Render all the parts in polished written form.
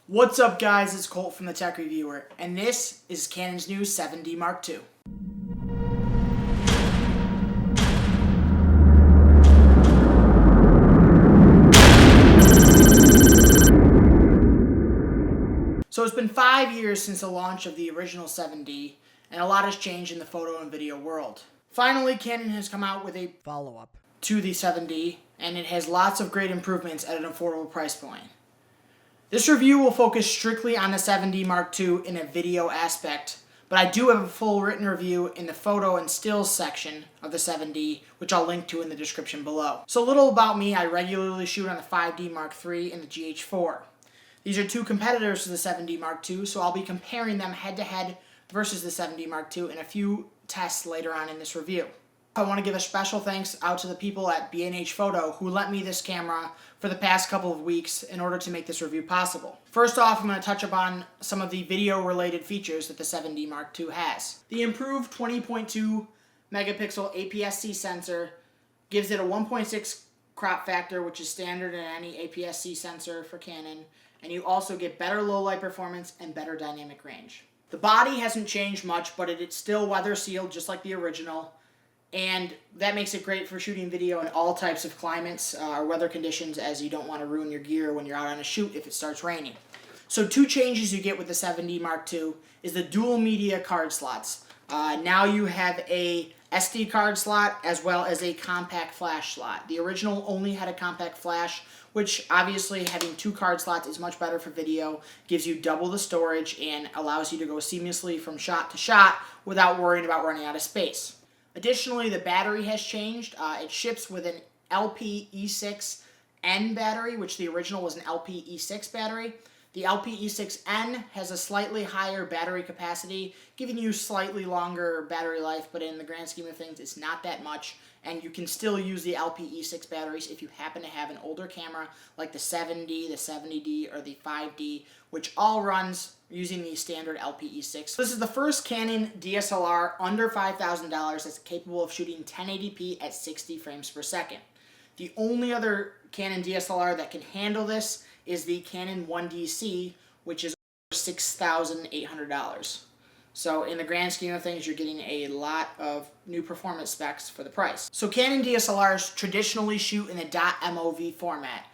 What's up guys, it's Colt from the Tech Reviewer, and this is Canon's new 7D Mark II. So it's been 5 years since the launch of the original 7D, and a lot has changed in the photo and video world. Finally, Canon has come out with a follow-up to the 7D, and it has lots of great improvements at an affordable price point. This review will focus strictly on the 7D Mark II in a video aspect, but I do have a full written review in the photo and stills section of the 7D, which I'll link to in the description below. So a little about me: I regularly shoot on the 5D Mark III and the GH4. These are two competitors to the 7D Mark II, so I'll be comparing them head-to-head versus the 7D Mark II in a few tests later on in this review. I want to give a special thanks out to the people at B&H Photo who lent me this camera for the past couple of weeks in order to make this review possible. First off, I'm going to touch upon some of the video-related features that the 7D Mark II has. The improved 20.2 megapixel APS-C sensor gives it a 1.6 crop factor, which is standard in any APS-C sensor for Canon, and you also get better low-light performance and better dynamic range. The body hasn't changed much, but it's still weather-sealed just like the original, and that makes it great for shooting video in all types of climates or weather conditions, as you don't want to ruin your gear when you're out on a shoot if it starts raining. So two changes you get with the 7D Mark II is the dual media card slots. Now you have a SD card slot as well as a compact flash slot. The original only had a compact flash, which obviously having two card slots is much better for video, gives you double the storage, and allows you to go seamlessly from shot to shot without worrying about running out of space. Additionally, the battery has changed. It ships with an LPE6N battery, which the original was an LPE6 battery. The LPE6N has a slightly higher battery capacity, giving you slightly longer battery life, but in the grand scheme of things, it's not that much, and you can still use the LPE6 batteries if you happen to have an older camera like the 7D, the 70D, or the 5D, which all runs using the standard LPE6. This is the first Canon DSLR under $5,000 that's capable of shooting 1080p at 60 frames per second. The only other Canon DSLR that can handle this is the Canon 1DC, which is $6,800. So in the grand scheme of things, you're getting a lot of new performance specs for the price. So Canon DSLRs traditionally shoot in the .mov format,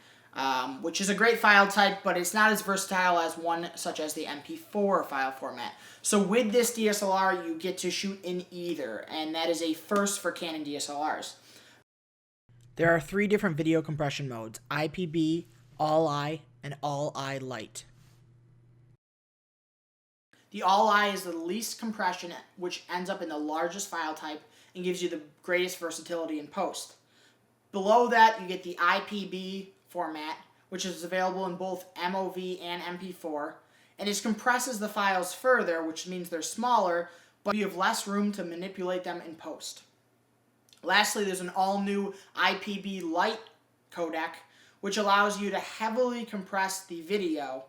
which is a great file type, but it's not as versatile as one such as the MP4 file format. So with this DSLR, you get to shoot in either, and that is a first for Canon DSLRs. There are three different video compression modes: IPB, All-I, and All-I Light. The All-I is the least compression, which ends up in the largest file type and gives you the greatest versatility in post. Below that, you get the IPB format, which is available in both MOV and MP4, and it compresses the files further, which means they're smaller, but you have less room to manipulate them in post. Lastly, there's an all-new IPB Light codec, which allows you to heavily compress the video,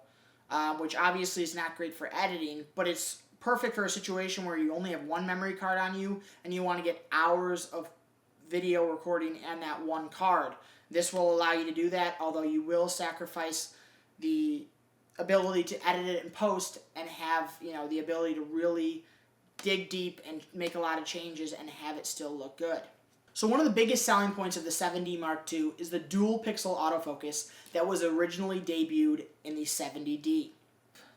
which obviously is not great for editing, but it's perfect for a situation where you only have one memory card on you and you want to get hours of video recording on that one card. This will allow you to do that, although you will sacrifice the ability to edit it in post and have, the ability to really dig deep and make a lot of changes and have it still look good. So one of the biggest selling points of the 7D Mark II is the dual pixel autofocus that was originally debuted in the 70D.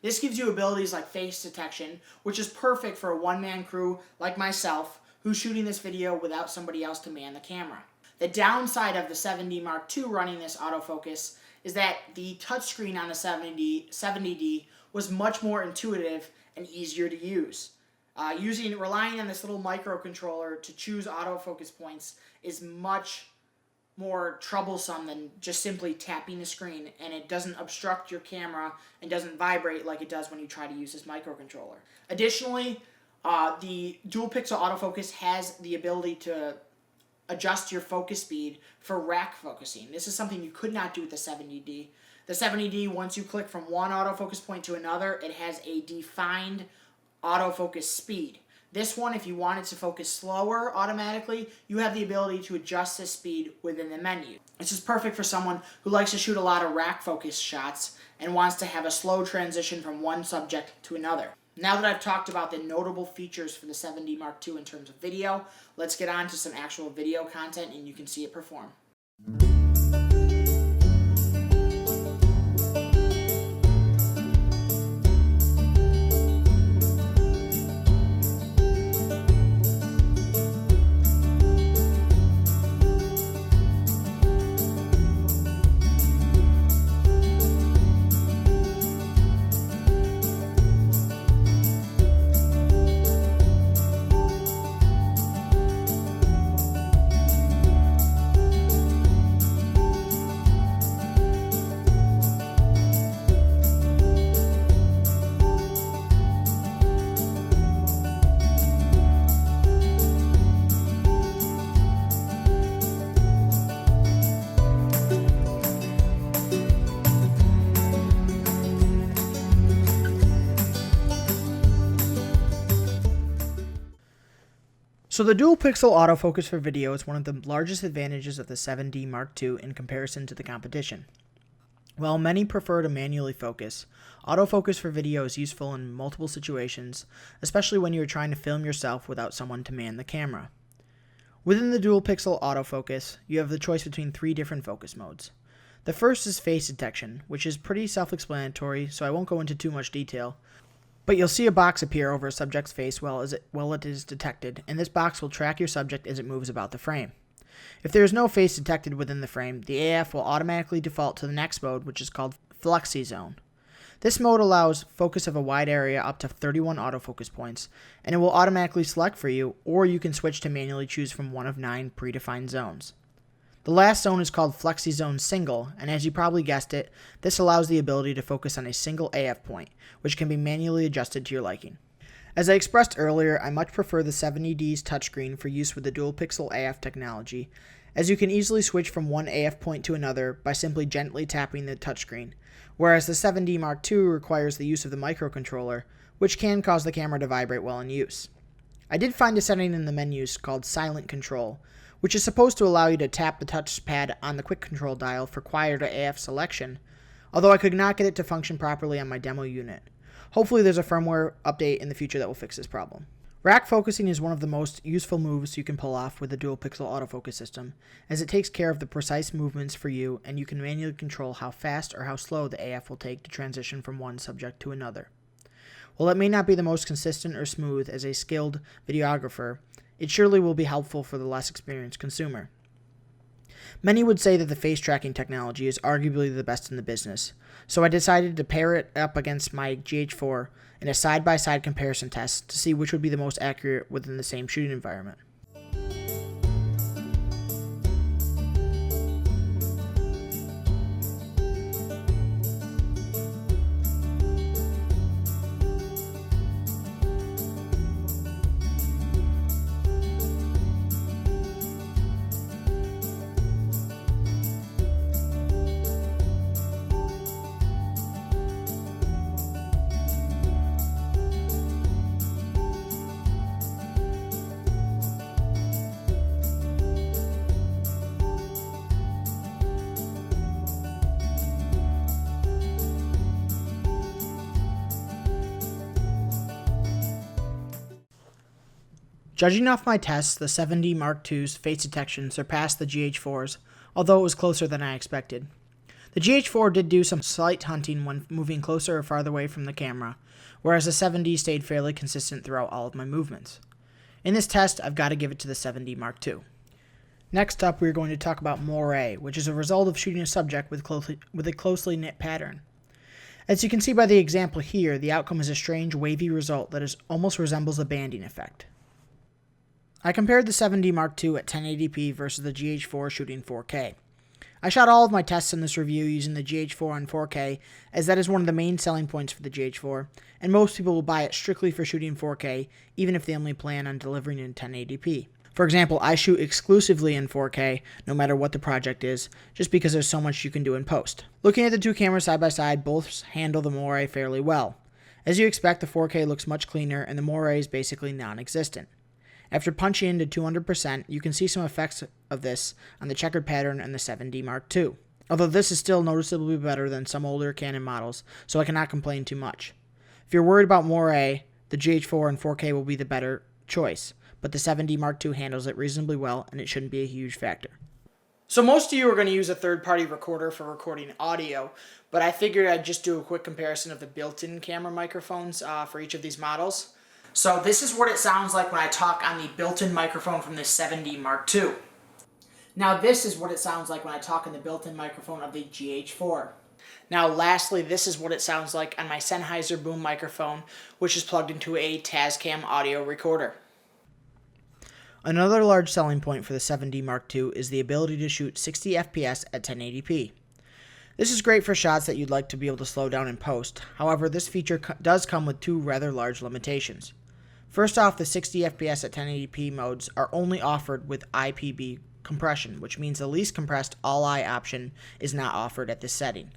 This gives you abilities like face detection, which is perfect for a one-man crew like myself who's shooting this video without somebody else to man the camera. The downside of the 7D Mark II running this autofocus is that the touchscreen on the 70D was much more intuitive and easier to use. Relying on this little microcontroller to choose autofocus points is much more troublesome than just simply tapping the screen, and it doesn't obstruct your camera and doesn't vibrate like it does when you try to use this microcontroller. Additionally, the dual pixel autofocus has the ability to adjust your focus speed for rack focusing. This is something you could not do with the 70D. The 70D, once you click from one autofocus point to another, it has a defined autofocus speed. This one, if you want it to focus slower automatically, you have the ability to adjust the speed within the menu. This is perfect for someone who likes to shoot a lot of rack focus shots and wants to have a slow transition from one subject to another. Now that I've talked about the notable features for the 7D Mark II in terms of video, let's get on to some actual video content and you can see it perform. So the dual pixel autofocus for video is one of the largest advantages of the 7D Mark II in comparison to the competition. While many prefer to manually focus, autofocus for video is useful in multiple situations, especially when you are trying to film yourself without someone to man the camera. Within the dual pixel autofocus, you have the choice between 3 different focus modes. The first is face detection, which is pretty self-explanatory, so I won't go into too much detail. But you'll see a box appear over a subject's face while it is detected, and this box will track your subject as it moves about the frame. If there is no face detected within the frame, the AF will automatically default to the next mode, which is called Flexi Zone. This mode allows focus of a wide area up to 31 autofocus points, and it will automatically select for you, or you can switch to manually choose from one of 9 predefined zones. The last zone is called Flexi Zone Single, and as you probably guessed it, this allows the ability to focus on a single AF point, which can be manually adjusted to your liking. As I expressed earlier, I much prefer the 70D's touchscreen for use with the dual pixel AF technology, as you can easily switch from one AF point to another by simply gently tapping the touchscreen, whereas the 7D Mark II requires the use of the microcontroller, which can cause the camera to vibrate while in use. I did find a setting in the menus called Silent Control, which is supposed to allow you to tap the touchpad on the quick control dial for quieter AF selection, although I could not get it to function properly on my demo unit. Hopefully there's a firmware update in the future that will fix this problem. Rack focusing is one of the most useful moves you can pull off with the dual pixel autofocus system, as it takes care of the precise movements for you and you can manually control how fast or how slow the AF will take to transition from one subject to another. While it may not be the most consistent or smooth as a skilled videographer, it surely will be helpful for the less experienced consumer. Many would say that the face tracking technology is arguably the best in the business, so I decided to pair it up against my GH4 in a side-by-side comparison test to see which would be the most accurate within the same shooting environment. Judging off my tests, the 7D Mark II's face detection surpassed the GH4's, although it was closer than I expected. The GH4 did do some slight hunting when moving closer or farther away from the camera, whereas the 7D stayed fairly consistent throughout all of my movements. In this test, I've got to give it to the 7D Mark II. Next up, we're going to talk about Moire, which is a result of shooting a subject with a closely knit pattern. As you can see by the example here, the outcome is a strange wavy result that almost resembles a banding effect. I compared the 7D Mark II at 1080p versus the GH4 shooting 4K. I shot all of my tests in this review using the GH4 on 4K, as that is one of the main selling points for the GH4, and most people will buy it strictly for shooting 4K, even if they only plan on delivering in 1080p. For example, I shoot exclusively in 4K, no matter what the project is, just because there's so much you can do in post. Looking at the two cameras side by side, both handle the Moire fairly well. As you expect, the 4K looks much cleaner and the Moire is basically non-existent. After punching into 200%, you can see some effects of this on the checkered pattern and the 7D Mark II. Although this is still noticeably better than some older Canon models, so I cannot complain too much. If you're worried about Moire, the GH4 and 4K will be the better choice, but the 7D Mark II handles it reasonably well and it shouldn't be a huge factor. So most of you are going to use a third-party recorder for recording audio, but I figured I'd just do a quick comparison of the built-in camera microphones for each of these models. So this is what it sounds like when I talk on the built-in microphone from the 7D Mark II. Now this is what it sounds like when I talk on the built-in microphone of the GH4. Now lastly, this is what it sounds like on my Sennheiser boom microphone, which is plugged into a Tascam audio recorder. Another large selling point for the 7D Mark II is the ability to shoot 60 FPS at 1080p. This is great for shots that you'd like to be able to slow down in post. However, this feature does come with two rather large limitations. First off, the 60 FPS at 1080p modes are only offered with IPB compression, which means the least compressed all-eye option is not offered at this setting.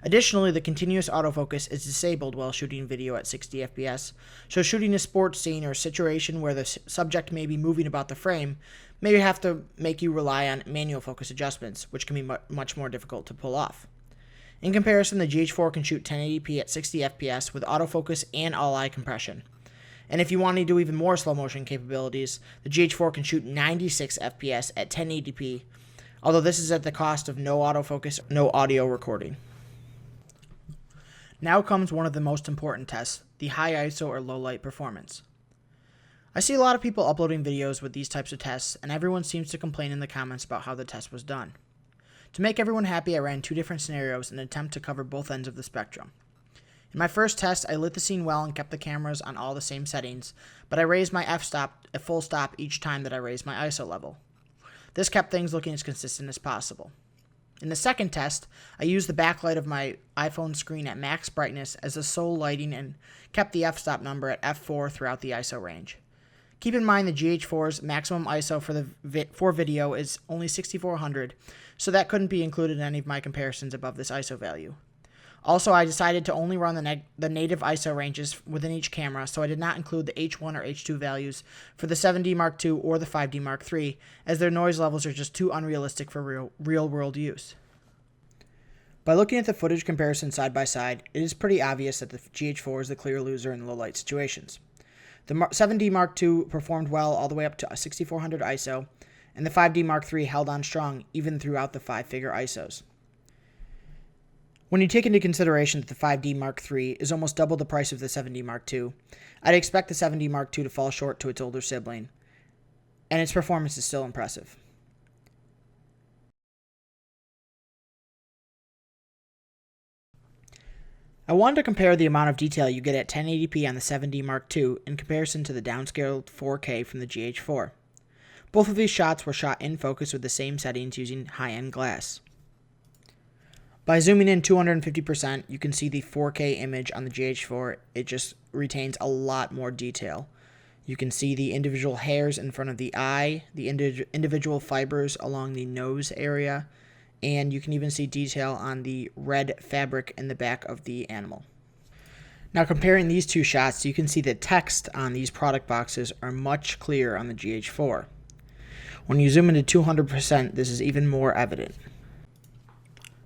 Additionally, the continuous autofocus is disabled while shooting video at 60 FPS, so shooting a sports scene or a situation where the subject may be moving about the frame may have to make you rely on manual focus adjustments, which can be much more difficult to pull off. In comparison, the GH4 can shoot 1080p at 60 FPS with autofocus and all-eye compression. And if you want to do even more slow motion capabilities, the GH4 can shoot 96 FPS at 1080p, although this is at the cost of no autofocus, no audio recording. Now comes one of the most important tests, the high ISO or low light performance. I see a lot of people uploading videos with these types of tests, and everyone seems to complain in the comments about how the test was done. To make everyone happy, I ran two different scenarios in an attempt to cover both ends of the spectrum. In my first test, I lit the scene well and kept the cameras on all the same settings, but I raised my f-stop a full stop each time that I raised my ISO level. This kept things looking as consistent as possible. In the second test, I used the backlight of my iPhone screen at max brightness as the sole lighting and kept the f-stop number at f4 throughout the ISO range. Keep in mind the GH4's maximum ISO for video is only 6400, so that couldn't be included in any of my comparisons above this ISO value. Also, I decided to only run the native ISO ranges within each camera, so I did not include the H1 or H2 values for the 7D Mark II or the 5D Mark III, as their noise levels are just too unrealistic for real-world use. By looking at the footage comparison side by side, it is pretty obvious that the GH4 is the clear loser in low-light situations. The 7D Mark II performed well all the way up to a 6400 ISO, and the 5D Mark III held on strong even throughout the five-figure ISOs. When you take into consideration that the 5D Mark III is almost double the price of the 7D Mark II, I'd expect the 7D Mark II to fall short to its older sibling, and its performance is still impressive. I wanted to compare the amount of detail you get at 1080p on the 7D Mark II in comparison to the downscaled 4K from the GH4. Both of these shots were shot in focus with the same settings using high-end glass. By zooming in 250%, you can see the 4K image on the GH4. It just retains a lot more detail. You can see the individual hairs in front of the eye, the individual fibers along the nose area, and you can even see detail on the red fabric in the back of the animal. Now comparing these two shots, you can see the text on these product boxes are much clearer on the GH4. When you zoom into 200%, this is even more evident.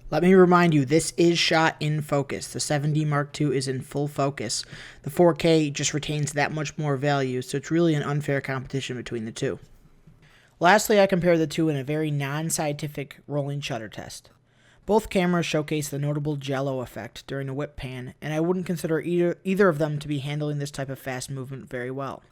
Let me remind you, this is shot in focus. The 7D Mark II is in full focus. The 4K just retains that much more value, so it's really an unfair competition between the two. Lastly, I compare the two in a very non-scientific rolling shutter test. Both cameras showcase the notable jello effect during a whip pan, and I wouldn't consider either of them to be handling this type of fast movement very well.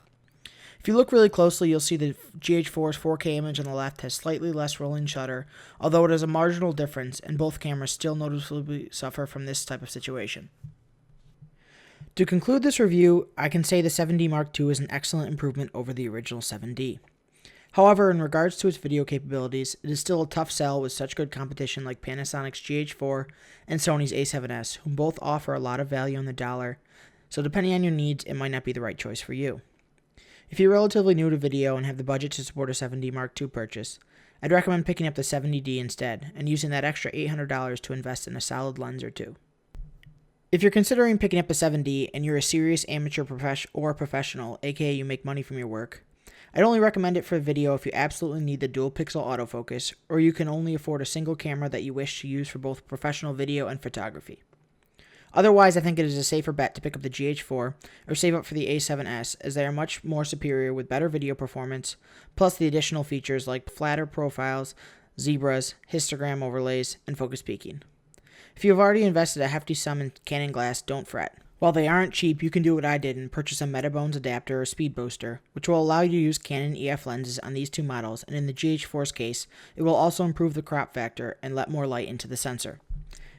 If you look really closely, you'll see the GH4's 4K image on the left has slightly less rolling shutter, although it is a marginal difference, and both cameras still noticeably suffer from this type of situation. To conclude this review, I can say the 7D Mark II is an excellent improvement over the original 7D. However, in regards to its video capabilities, it is still a tough sell with such good competition like Panasonic's GH4 and Sony's A7S, who both offer a lot of value on the dollar, so depending on your needs, it might not be the right choice for you. If you're relatively new to video and have the budget to support a 7D Mark II purchase, I'd recommend picking up the 70D instead and using that extra $800 to invest in a solid lens or two. If you're considering picking up a 7D and you're a serious amateur professional, aka you make money from your work, I'd only recommend it for video if you absolutely need the dual pixel autofocus, or you can only afford a single camera that you wish to use for both professional video and photography. Otherwise, I think it is a safer bet to pick up the GH4 or save up for the A7S, as they are much more superior with better video performance, plus the additional features like flatter profiles, zebras, histogram overlays, and focus peaking. If you have already invested a hefty sum in Canon glass, don't fret. While they aren't cheap, you can do what I did and purchase a Metabones adapter or speed booster, which will allow you to use Canon EF lenses on these two models, and in the GH4's case, it will also improve the crop factor and let more light into the sensor.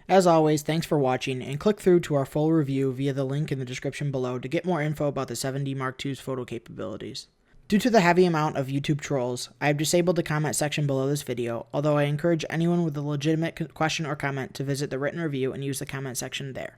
As always, thanks for watching, and click through to our full review via the link in the description below to get more info about the 7D Mark II's photo capabilities. Due to the heavy amount of YouTube trolls, I have disabled the comment section below this video, although I encourage anyone with a legitimate question or comment to visit the written review and use the comment section there.